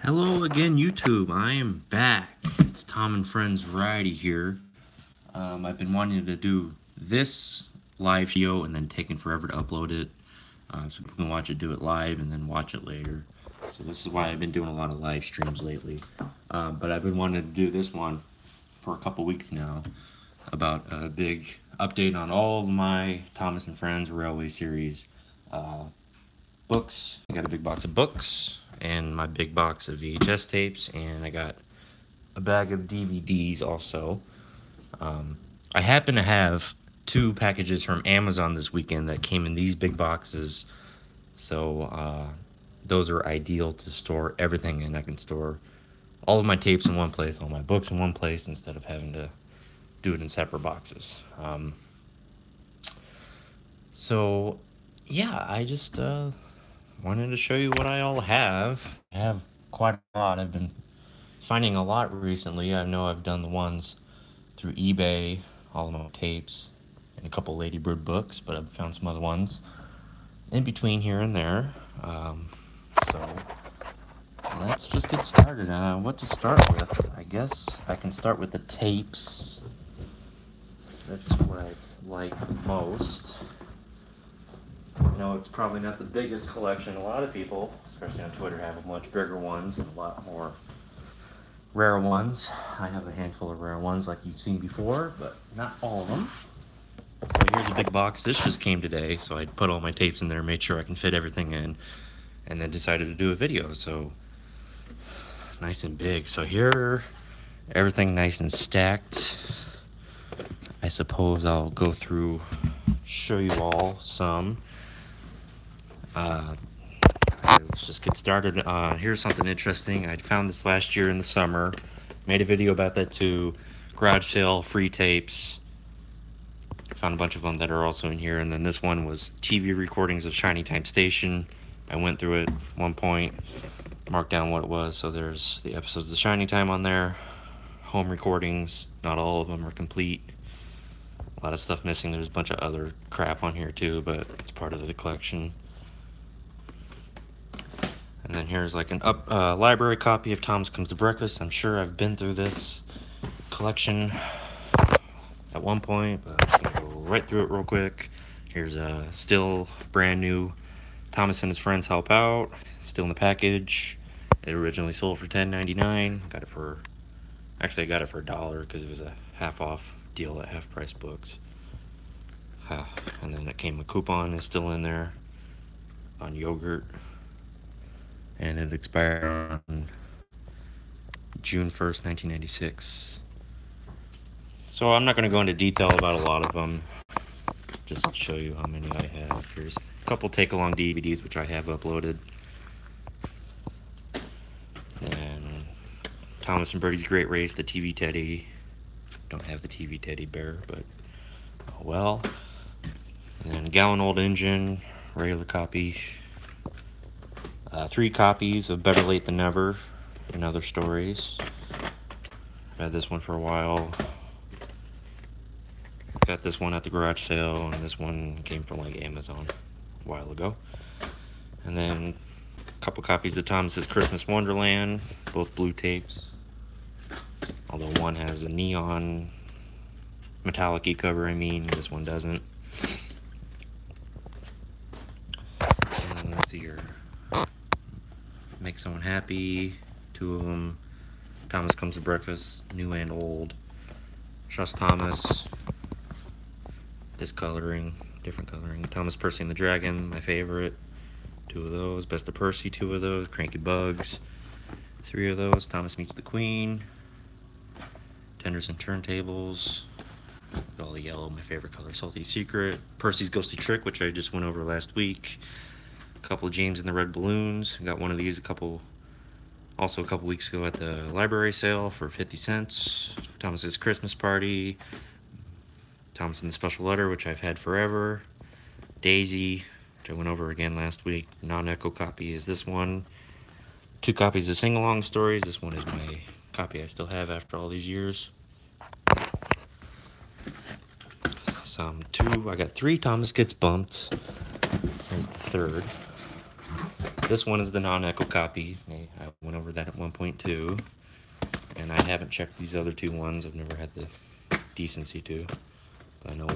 Hello again, YouTube. I am back. It's Tom and Friends Variety here. I've been wanting to do this live video and then taking forever to upload it, so people can watch it, do it live, and then watch it later. So this is why I've been doing a lot of live streams lately. But I've been wanting to do this one for a couple weeks now about a big update on all of my Thomas and Friends Railway series books. I got a big box of books and my big box of VHS tapes, and I got a bag of DVDs also. I happen to have 2 packages from Amazon this weekend that came in these big boxes, so those are ideal to store everything in. I can store all of my tapes in one place, all my books in one place, instead of having to do it in separate boxes. So yeah, I just wanted to show you what I all have. I have quite a lot. I've been finding a lot recently. I know I've done the ones through eBay, all of my tapes, and a couple Lady Bird books, but I've found some other ones in between here and there. So let's just get started. What to start with? I guess I can start with the tapes. That's what I like most. I know it's probably not the biggest collection. A lot of people, especially on Twitter, have much bigger ones and a lot more rare ones. I have a handful of rare ones like you've seen before, but not all of them. So here's a big box. This just came today, so I put all my tapes in there, made sure I can fit everything in, and then decided to do a video. So nice and big. So here, everything nice and stacked. I suppose I'll go through, show you all some. Let's just get started. Here's something interesting. I found this last year in the summer. Made a video about that too. Garage sale, free tapes. Found a bunch of them that are also in here. And then this one was TV recordings of Shiny Time Station. I went through it at one point, marked down what it was. So there's the episodes of Shiny Time on there. Home recordings. Not all of them are complete. A lot of stuff missing. There's a bunch of other crap on here too, but it's part of the collection. And then here's like an library copy of Thomas Comes to Breakfast. I'm sure I've been through this collection at one point, but I'm gonna go right through it real quick. Here's a still brand new Thomas and His Friends Help Out, still in the package. It originally sold for $10.99. Got it for, actually I got it for $1 because it was a half off deal at Half Price Books. And then it came with a coupon. It's still in there on yogurt. And it expired on June 1st, 1996. So I'm not going to go into detail about a lot of them. Just to show you how many I have. Here's a couple take-along DVDs, which I have uploaded. And Thomas and Birdie's Great Race, the TV Teddy. Don't have the TV Teddy bear, but oh well. And then Gallon Old Engine, regular copy. 3 copies of Better Late Than Never and Other Stories. I've had this one for a while. Got this one at the garage sale, and this one came from like Amazon a while ago. And then a couple copies of Thomas's Christmas Wonderland, both blue tapes. Although one has a neon metallic-y cover, this one doesn't. And then let's see here. Make Someone Happy, 2 of them. Thomas Comes to Breakfast, new and old. Trust Thomas, discoloring, different coloring. Thomas Percy and the Dragon, my favorite, 2 of those. Best of Percy, 2 of those. Cranky Bugs, 3 of those. Thomas Meets the Queen, Tenders and Turntables, all the yellow, my favorite color. Salty Secret, Percy's Ghostly Trick, which I just went over last week. A couple of James and the Red Balloons. Got one of these a couple weeks ago at the library sale for 50 cents. Thomas's Christmas Party. Thomas and the Special Letter, which I've had forever. Daisy, which I went over again last week. Non-echo copy is this one. 2 copies of Sing-Along Stories. This one is my copy I still have after all these years. I got 3 Thomas Gets Bumped. Here's the 3rd. This one is the non-echo copy. I went over that at 1.2. And I haven't checked these other two ones. I've never had the decency to. But I know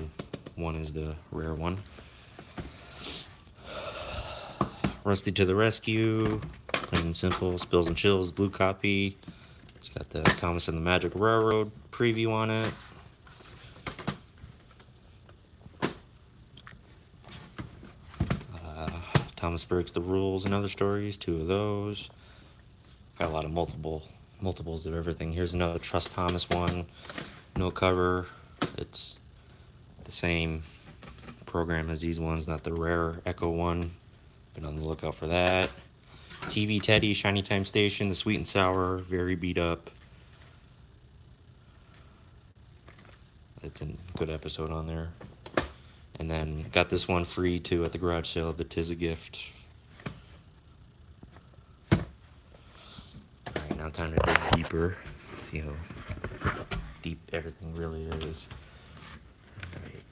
one is the rare one. Rusty to the rescue. Plain and simple. Spills and Chills, blue copy. It's got the Thomas and the Magic Railroad preview on it. Thomas Breaks the Rules and Other Stories, 2 of those. Got a lot of multiples of everything. Here's another Trust Thomas one. No cover. It's the same program as these ones, not the rare Echo one. Been on the lookout for that. TV Teddy, Shiny Time Station, the Sweet and Sour, very beat up. It's a good episode on there. And then got this one free too at the garage sale, the Tis a Gift. Alright, now time to dig deeper. See how deep everything really is. Alright.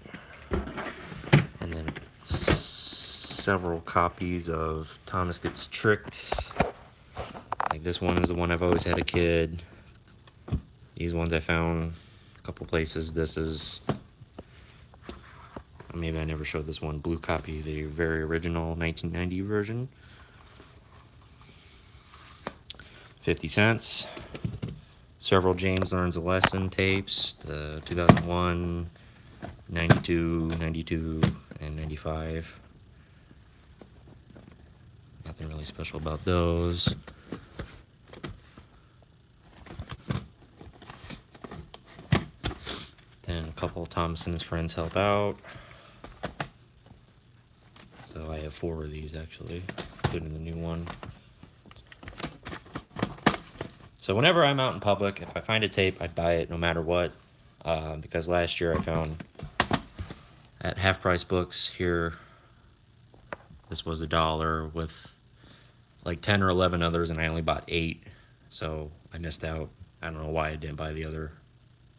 And then several copies of Thomas Gets Tricked. Like this one is the one I've always had a kid. These ones I found a couple places. This is, maybe I never showed this one, blue copy, the very original 1990 version. 50 cents. Several James Learns a Lesson tapes, the 2001, 92, 92, and 95. Nothing really special about those. Then a couple of Thomas and his friends help out. So I have 4 of these actually, including the new one. So whenever I'm out in public, if I find a tape, I'd buy it no matter what. Because last year I found at Half Price Books here, this was $1 with like 10 or 11 others, and I only bought 8. So I missed out. I don't know why I didn't buy the other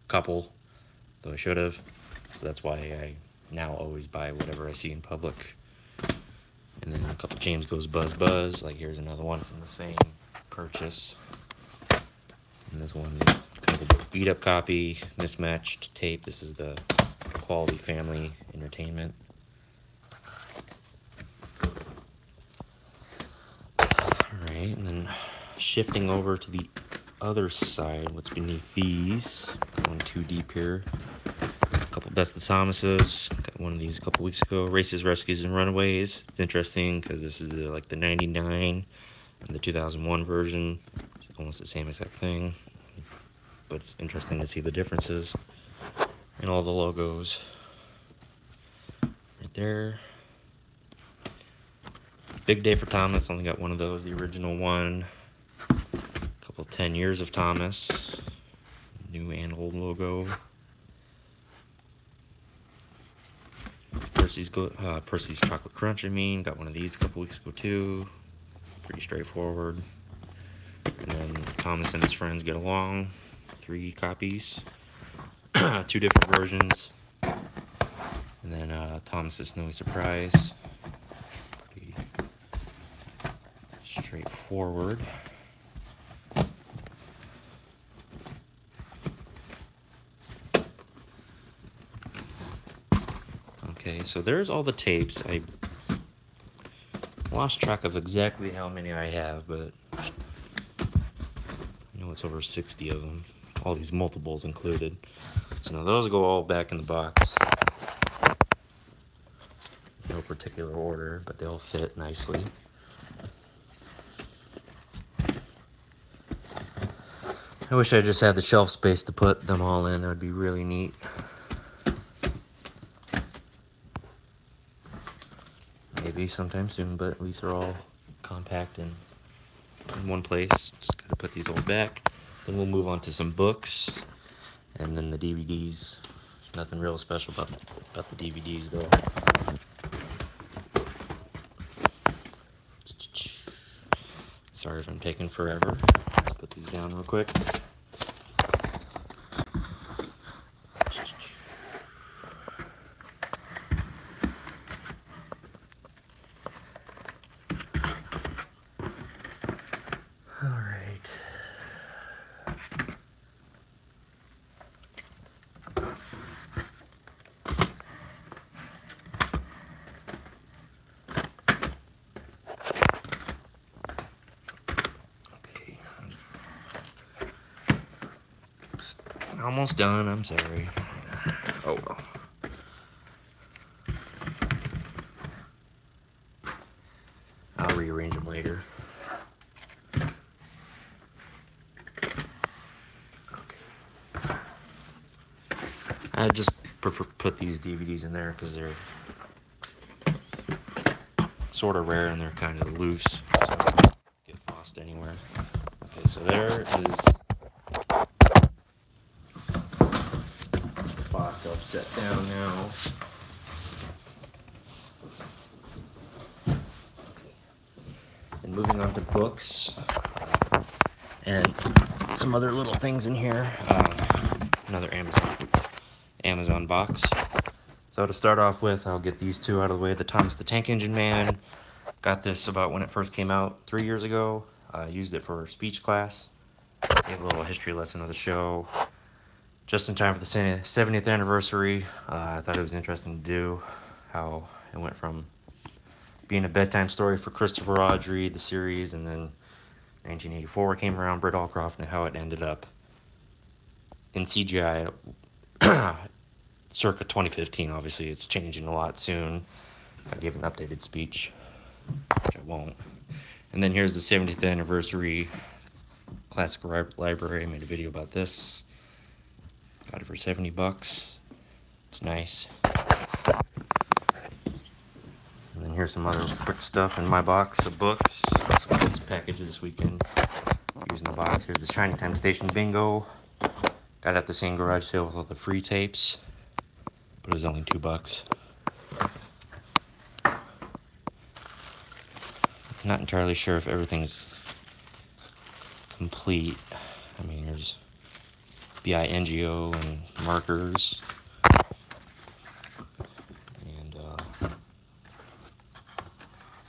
couple, though I should have. So that's why I now always buy whatever I see in public. And then a couple James Goes Buzz Buzz. Like here's another one from the same purchase. And this one, kind of a beat up copy, mismatched tape. This is the Quality Family Entertainment. Alright, and then shifting over to the other side, what's beneath these. Going too deep here. A couple Best of Thomases. Got one of these a couple weeks ago. Races, Rescues, and Runaways. It's interesting because this is like the 99 and the 2001 version. It's almost the same exact thing. But it's interesting to see the differences in all the logos. Right there. Big day for Thomas. Only got one of those, the original one. A couple 10 years of Thomas. New and old logo. Percy's Chocolate Crunch, got one of these a couple weeks ago too. Pretty straightforward. And then Thomas and his friends get along. 3 copies. 2 different versions. And then Thomas's Snowy Surprise. Pretty straightforward. Okay, so there's all the tapes. I lost track of exactly how many I have, but I know it's over 60 of them. All these multiples included. So now those go all back in the box. No particular order, but they'll fit nicely. I wish I just had the shelf space to put them all in. That would be really neat. Maybe sometime soon, but at least they're all compact and in one place. Just gotta put these all back. Then we'll move on to some books, and then the DVDs. There's nothing real special about the DVDs though. Sorry if I'm taking forever. I'll put these down real quick. All right. Okay. Oops. Almost done. I'm sorry. Oh well. I'll rearrange them later. Okay. I just prefer put these DVDs in there because they're sort of rare and they're kind of loose, so they don't get lost anywhere. Okay, so there is the box I'll set down now. And moving on to books and some other little things in here. Another Amazon box. So to start off with, I'll get these two out of the way. The Thomas the Tank Engine Man. Got this about when it first came out 3 years ago. Used it for speech class. Gave a little history lesson of the show. Just in time for the 70th anniversary. I thought it was interesting to do how it went from being a bedtime story for Christopher Audrey, the series, and then 1984 came around, Britt Allcroft, and how it ended up in CGI circa 2015. Obviously, it's changing a lot soon. If I give an updated speech, which I won't. And then here's the 70th anniversary classic library. I made a video about this. Got it for $70. It's nice. And then here's some other quick stuff in my box of books. Also got this package this weekend. Using the box. Here's the Shining Time Station Bingo. Got it at the same garage sale with all the free tapes, but it was only $2. Not entirely sure if everything's complete. I mean, there's BINGO and markers.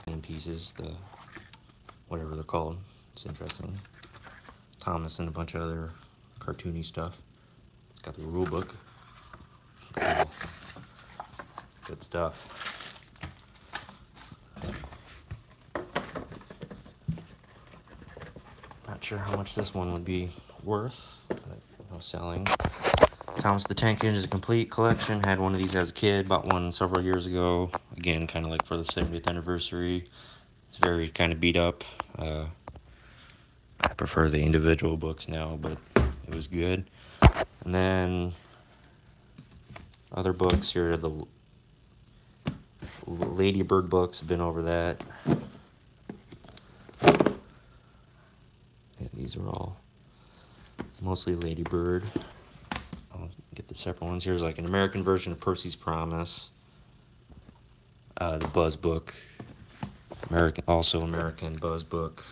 And pieces, the whatever they're called. It's interesting. Thomas and a bunch of other cartoony stuff. It's got the rule book. Cool. Good stuff. Not sure how much this one would be worth, but no selling. Thomas the Tank Engine is a complete collection. Had one of these as a kid. Bought one several years ago. Again, kind of like for the 70th anniversary. It's very kind of beat up. I prefer the individual books now, but it was good. And then other books here are the Lady Bird books. I've been over that. Yeah, these are all mostly Lady Bird. I'll get the separate ones. Here's like an American version of Percy's Promise. The Buzz book. American Buzz book.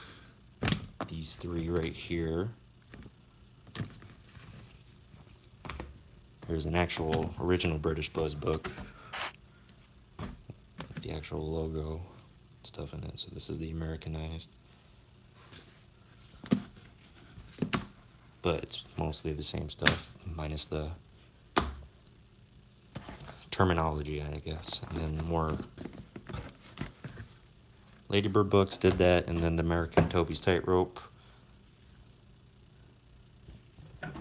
These three right here. There's an actual original British Buzz book with the actual logo stuff in it. So this is the Americanized. But it's mostly the same stuff, minus the terminology, I guess. And then more Ladybird books did that, and then the American Toby's Tightrope. I'll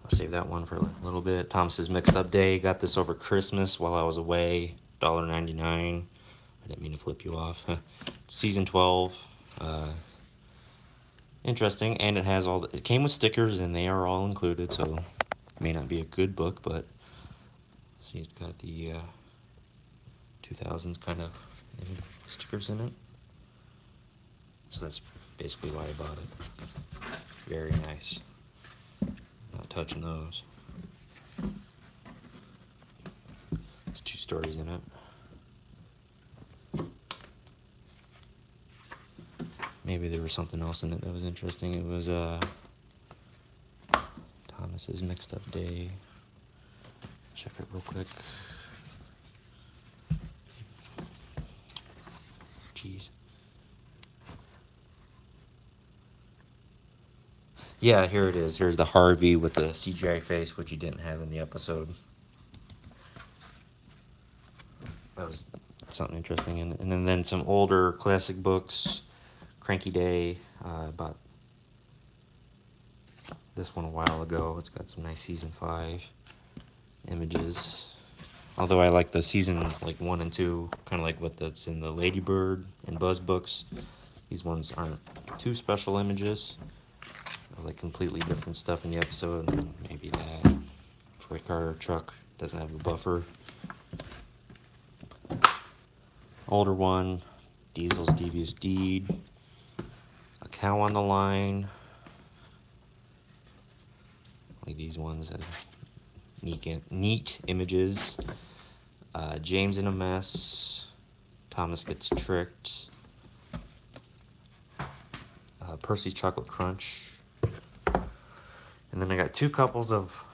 save that one for a little bit. Thomas's Mixed Up Day. Got this over Christmas while I was away. $1.99. I didn't mean to flip you off. Season 12. Interesting, and it has all. It came with stickers, and they are all included. So it may not be a good book, but see, it's got the 2000s kind of stickers in it. So that's basically why I bought it. Very nice. Not touching those. There's 2 stories in it. Maybe there was something else in it that was interesting. It was Thomas's Mixed Up Day. Check it real quick. Jeez. Yeah, here it is. Here's the Harvey with the CGI face, which he didn't have in the episode. That was something interesting. And then some older classic books. Cranky Day, about this one a while ago. It's got some nice season 5 images. Although I like the seasons like 1 and 2, kind of like what that's in the Ladybird and Buzz books. These ones aren't too special images. Like completely different stuff in the episode. Maybe that toy car truck doesn't have a buffer. Older one, Diesel's Devious Deed, a cow on the line. Like these ones have neat images. James in a Mess, Thomas Gets Tricked, Percy's Chocolate Crunch. And then I got two copies of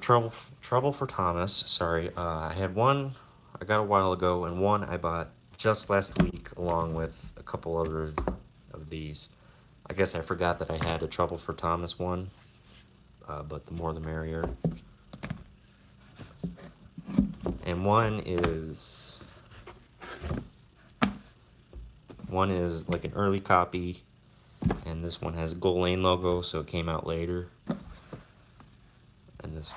Trouble for Thomas. Sorry, I had one I got a while ago, and one I bought just last week, along with a couple other of these. I guess I forgot that I had a Trouble for Thomas one, but the more the merrier. And one is like an early copy, and this one has a Gold Lane logo, so it came out later. And this,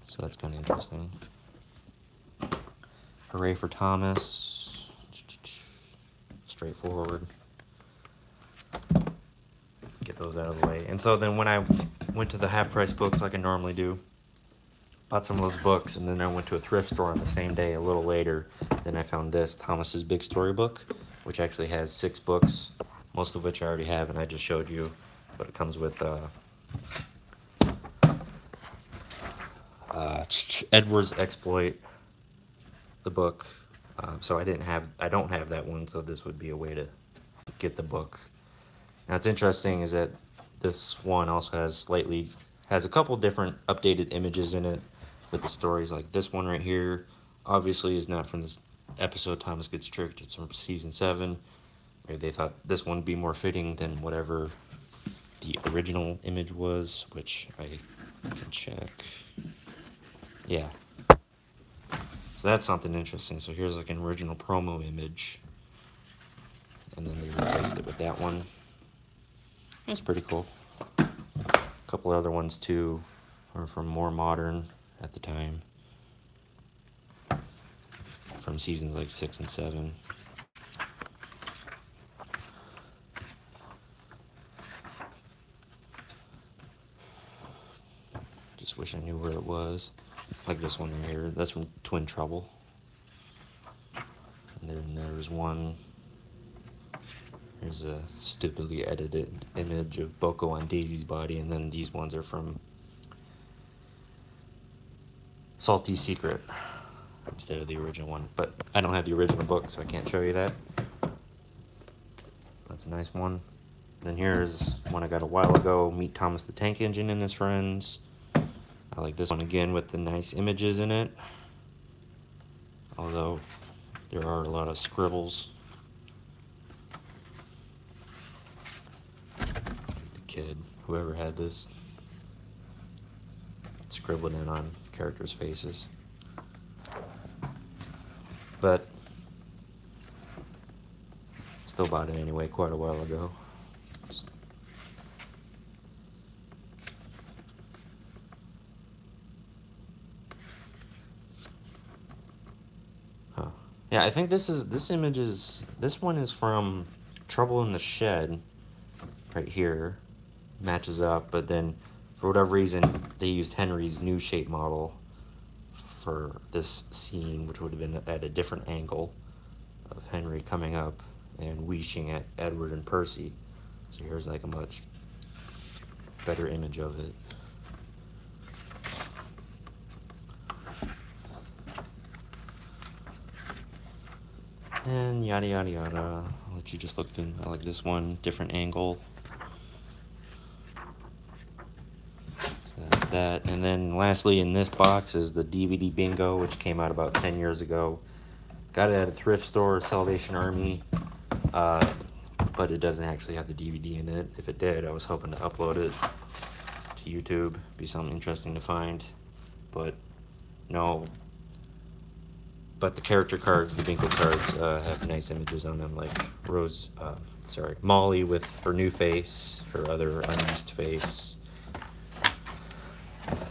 so that's kind of interesting. Hooray for Thomas. Straightforward. Get those out of the way. And so then when I went to the half-price books like I normally do, bought some of those books, and then I went to a thrift store on the same day a little later. Then I found this, Thomas's Big Story Book, which actually has 6 books, most of which I already have, and I just showed you. But it comes with Edward's Exploit, the book. So I don't have that one, so this would be a way to get the book. Now what's interesting is that this one also has a couple different updated images in it with the stories. Like this one right here obviously is not from this episode Thomas Gets Tricked, it's from season 7. Maybe they thought this one would be more fitting than whatever the original image was, which I can check. Yeah. So that's something interesting. So here's like an original promo image, and then they replaced it with that one. That's pretty cool. A couple other ones too are from more modern at the time, from seasons like 6 and 7. Just wish I knew where it was. Like this one right here, that's from Twin Trouble. And then there's one, here's a stupidly edited image of Boko on Daisy's body, and then these ones are from Salty Secret instead of the original one. But I don't have the original book, so I can't show you that. That's a nice one. Then here's one I got a while ago, Meet Thomas the Tank Engine and His Friends. I like this one again with the nice images in it, although there are a lot of scribbles. The kid, whoever had this, scribbling in on characters' faces. But still bought it anyway quite a while ago. Yeah, I think this one is from Trouble in the Shed, right here. Matches up, but then for whatever reason they used Henry's new shape model for this scene, which would have been at a different angle of Henry coming up and wheeshing at Edward and Percy. So here's like a much better image of it. And yada yada yada. I'll let you just look through. I like this one, different angle. So that's that. And then lastly in this box is the DVD Bingo, which came out about 10 years ago. Got it at a thrift store, Salvation Army. but it doesn't actually have the DVD in it. If it did, I was hoping to upload it to YouTube. Be something interesting to find, but no. But the character cards, the bingo cards, have nice images on them, like Molly with her new face, her other unused face. A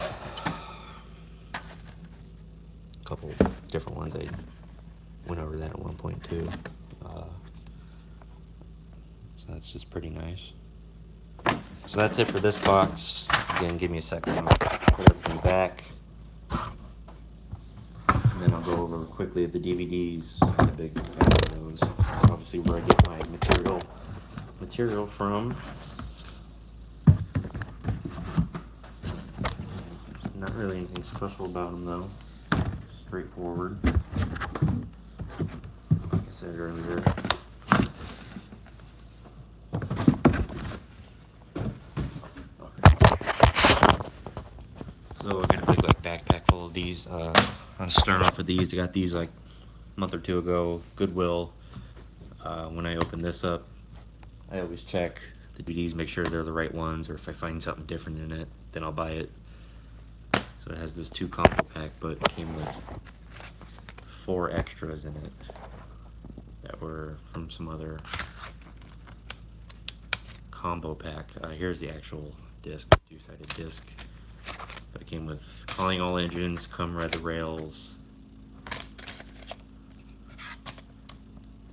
couple different ones. I went over that at one point too. So that's just pretty nice. So that's it for this box. Again, give me a second. I'll put everything back. And then I'll go over quickly the DVDs, the big pack of those. That's obviously where I get my material from. Not really anything special about them though. Straightforward. Like I said earlier. So I got a big backpack full of these. I'll start off with these. I got these like a month or two ago, Goodwill. When I open this up, I always check the DVDs, make sure they're the right ones, or if I find something different in it, then I'll buy it. So it has this 2 combo pack, but it came with 4 extras in it that were from some other combo pack. Here's the actual disc, 2-sided disc. But it came with Calling All Engines, Come Ride the Rails,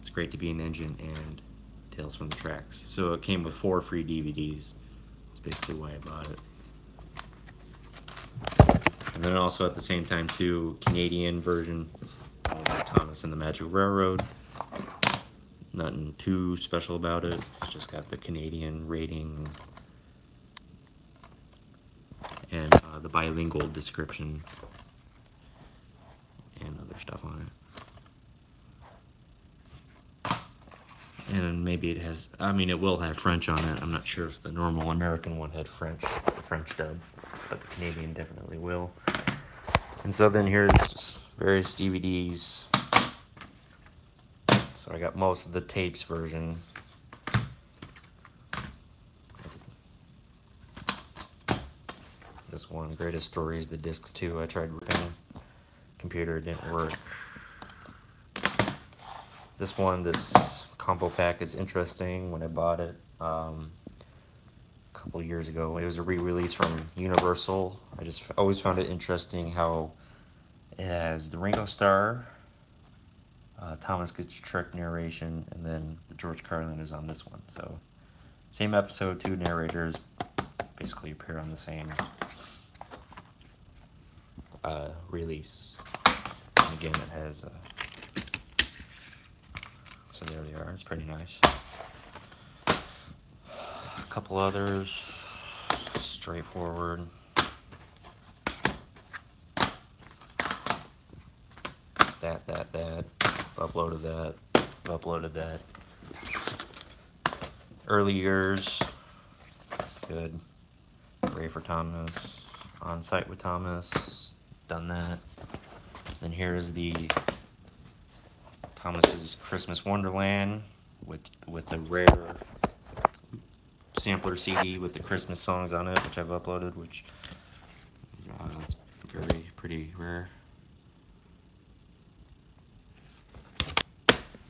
It's Great to Be an Engine, and Tales from the Tracks. So it came with 4 free DVDs. That's basically why I bought it. And then also at the same time too, Canadian version of Thomas and the Magic Railroad. Nothing too special about it. It's just got the Canadian rating and the bilingual description and other stuff on it. And maybe it has, I mean, it will have French on it. I'm not sure if the normal American one had French, the French dub, but the Canadian definitely will. And so then here's just various DVDs. So I got most of the tapes version. This one, Greatest Stories, the discs too. I tried ripping. Computer didn't work. This one, this combo pack is interesting. When I bought it a couple of years ago, it was a re-release from Universal. I just always found it interesting how it has the Ringo Starr, Thomas Gets Tricked narration, and then the George Carlin is on this one. So same episode, 2 narrators basically appear on the same release. And again, it has so there they are. It's pretty nice. A couple others, straightforward. That. Uploaded that. Early years, good. Pray for Thomas. On Site with Thomas, done that. Then here's the Thomas's Christmas Wonderland with the rare sampler CD with the Christmas songs on it, which I've uploaded, which it's pretty rare.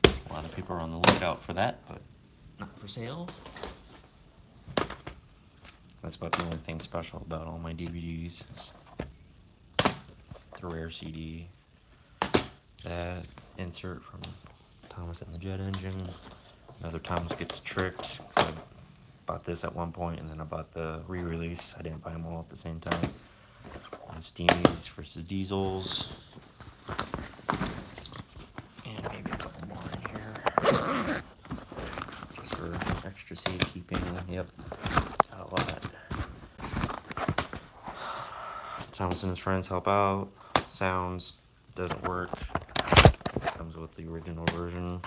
A lot of people are on the lookout for that, but not for sale. That's about the only thing special about all my DVDs. The rare CD. That insert from Thomas and the Jet Engine. Another Thomas Gets Tricked. I bought this at one point, and then I bought the re-release. I didn't buy them all at the same time. And Steamies versus Diesels. And maybe a couple more in here. Just for extra safekeeping. Yep. Got a lot. Thomas and his friends help out. Sounds. Doesn't work. Comes with the original version.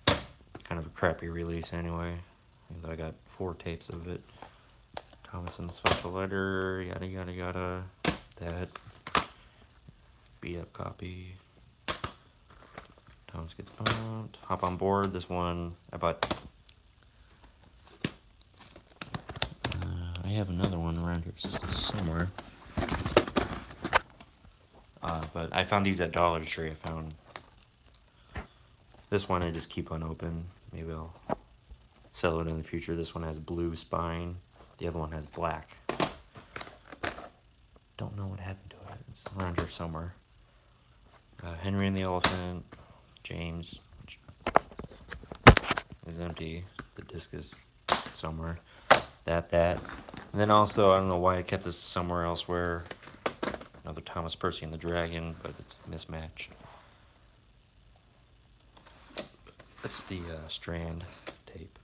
Kind of a crappy release anyway. And I got 4 tapes of it. Thomas and the Special Letter. Yada yada yada. That. Beat up copy. Thomas Gets Bumped. Hop on Board. This one I bought have another one around here somewhere. But I found these at Dollar Tree. I found this one I just keep unopened. Maybe I'll sell it in the future. This one has blue spine. The other one has black. Don't know what happened to it. It's around here somewhere. Henry and the Elephant. James, which is empty. The disc is somewhere. That. And then also, I don't know why I kept this somewhere elsewhere. Another Thomas Percy and the Dragon, but it's mismatched. That's the strand tape.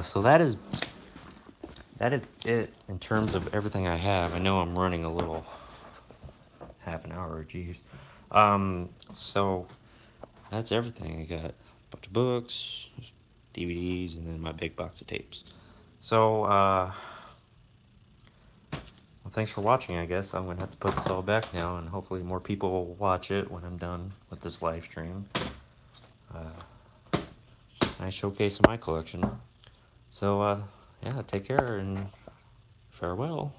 So that is it in terms of everything I have. I know I'm running a little half an hour, geez. So that's everything. I got a bunch of books, DVDs, and then my big box of tapes. So, well, thanks for watching, I guess. I'm going to have to put this all back now, and hopefully more people will watch it when I'm done with this live stream. Nice showcase of my collection. So, yeah, take care and farewell.